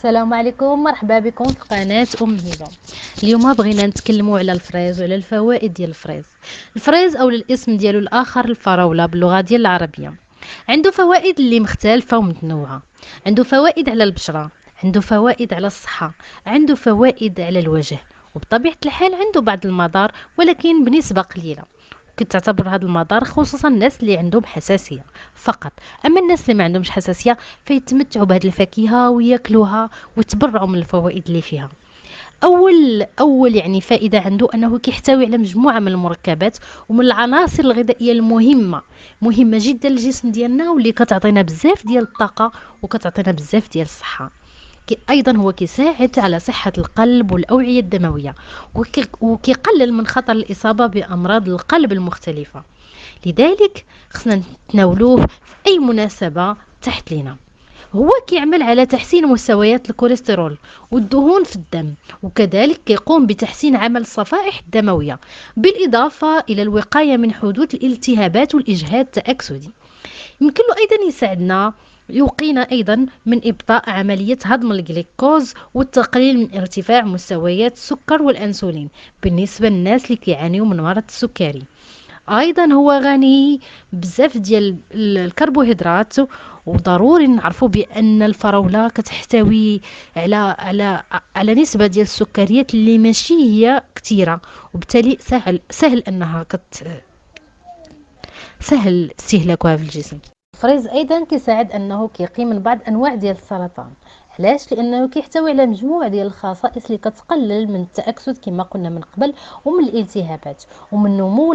السلام عليكم، مرحبا بكم في قناة هبة. اليوم بغينا نتكلموا على الفريز وعلى الفوائد ديال الفريز او الاسم ديالو الاخر الفراولة باللغة ديال العربية. عنده فوائد اللي مختلفة ومتنوعة. عنده فوائد على البشرة، عنده فوائد على الصحة، عنده فوائد على الوجه، وبطبيعة الحال عنده بعض المضار ولكن بنسبة قليلة. كتعتبر هذا المضار خصوصا الناس اللي عندهم حساسيه فقط. اما الناس اللي ما عندهمش حساسيه فيتمتعوا بهذه الفاكهه وياكلوها ويتبرعوا من الفوائد اللي فيها. اول يعني فائده عنده انه كيحتوي على مجموعه من المركبات ومن العناصر الغذائيه مهمه جدا للجسم ديالنا، واللي كتعطينا بزاف ديال الطاقه وكتعطينا بزاف ديال الصحه. ايضا هو كيساعد على صحه القلب والاوعيه الدمويه، وكيقلل من خطر الاصابه بامراض القلب المختلفه. لذلك خصنا نتناولوه في اي مناسبه تحت لنا. هو كيعمل على تحسين مستويات الكوليسترول والدهون في الدم، وكذلك كيقوم بتحسين عمل الصفائح الدمويه، بالاضافه الى الوقايه من حدوث الالتهابات والاجهاد التاكسدي. يمكن له ايضا يساعدنا، يوقينا ايضا من ابطاء عمليه هضم الجليكوز والتقليل من ارتفاع مستويات السكر والانسولين بالنسبه للناس اللي كيعانيوا من مرض السكري. ايضا هو غني بزاف ديال الكربوهيدرات، وضروري نعرفوا بان الفراوله كتحتوي على نسبه ديال السكريات اللي ماشي هي كثيره، وبالتالي سهل انها سهل استهلاكها في الجسم. الفريز ايضا كيساعد انه كيقي من بعض انواع ديال السرطان. علاش؟ لانه كيحتوي على مجموعه ديال الخصائص اللي كتقلل من التاكسد كما قلنا من قبل، ومن الالتهابات، ومن نمو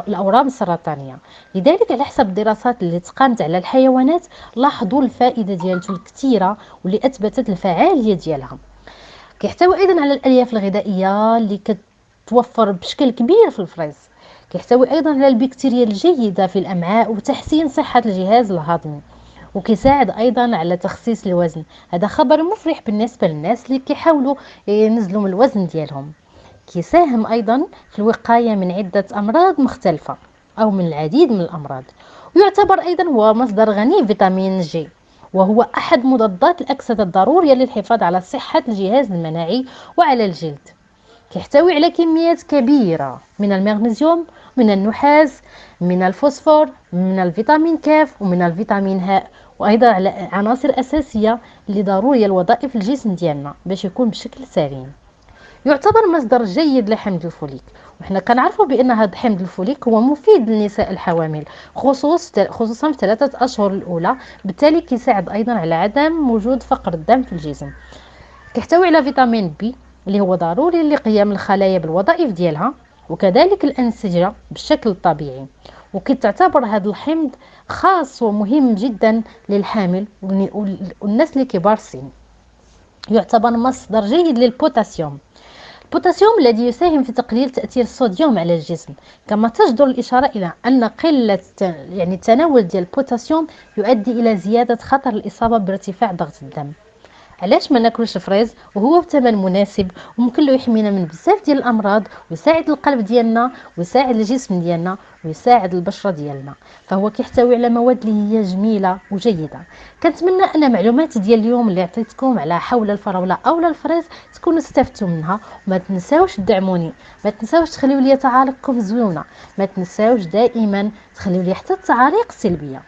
الاورام السرطانيه. لذلك على حسب الدراسات اللي تقامت على الحيوانات لاحظوا الفائده ديالته الكثيره واللي اثبتت الفعاليه ديالها. كيحتوي ايضا على الالياف الغذائيه اللي كتوفر بشكل كبير في الفريز. كيحتوي ايضا على البكتيريا الجيده في الامعاء وتحسين صحه الجهاز الهضمي، وكيساعد ايضا على تخسيس الوزن. هذا خبر مفرح بالنسبه للناس اللي كيحاولوا ينزلوا من الوزن ديالهم. كيساهم ايضا في الوقايه من عده امراض مختلفه او من العديد من الامراض. ويعتبر ايضا هو مصدر غني فيتامين جي، وهو احد مضادات الاكسده الضروريه للحفاظ على صحه الجهاز المناعي وعلى الجلد. كيحتوي على كميات كبيرة من المغنيسيوم، من النحاس، من الفوسفور، من الفيتامين كاف، ومن الفيتامين هاء، وايضا على عناصر اساسيه اللي ضروريه لوظائف الجسم ديالنا باش يكون بشكل سليم. يعتبر مصدر جيد لحمض الفوليك، وحنا كنعرفوا بان هذا حمض الفوليك هو مفيد للنساء الحوامل خصوصا في 3 اشهر الاولى. بالتالي كيساعد ايضا على عدم وجود فقر الدم في الجسم. كيحتوي على فيتامين بي اللي هو ضروري لقيام الخلايا بالوظائف ديالها، وكذلك الأنسجة بالشكل الطبيعي. وكتعتبر هذا الحمض خاص ومهم جدا للحامل والناس اللي كبار السن. يعتبر مصدر جيد للبوتاسيوم، البوتاسيوم الذي يساهم في تقليل تأثير الصوديوم على الجسم. كما تجدر الإشارة إلى أن قلة التناول ديال البوتاسيوم يؤدي إلى زيادة خطر الإصابة بارتفاع ضغط الدم. علاش ما ناكلوش فريز وهو بثمن مناسب، وممكن له يحمينا من بزاف ديال الامراض، ويساعد القلب ديالنا، ويساعد الجسم ديالنا، ويساعد البشره ديالنا. فهو كيحتوي على مواد اللي هي جميله وجيده. كنتمنى ان معلومات ديال اليوم اللي عطيتكم على حول الفراوله او الفريز تكونوا استفدتوا منها. وما تنساوش تدعموني، ما تنساوش تخليوا لي تعاليقكم زوينه، ما تنساوش دائما تخليوا لي حتى التعاليق السلبيه.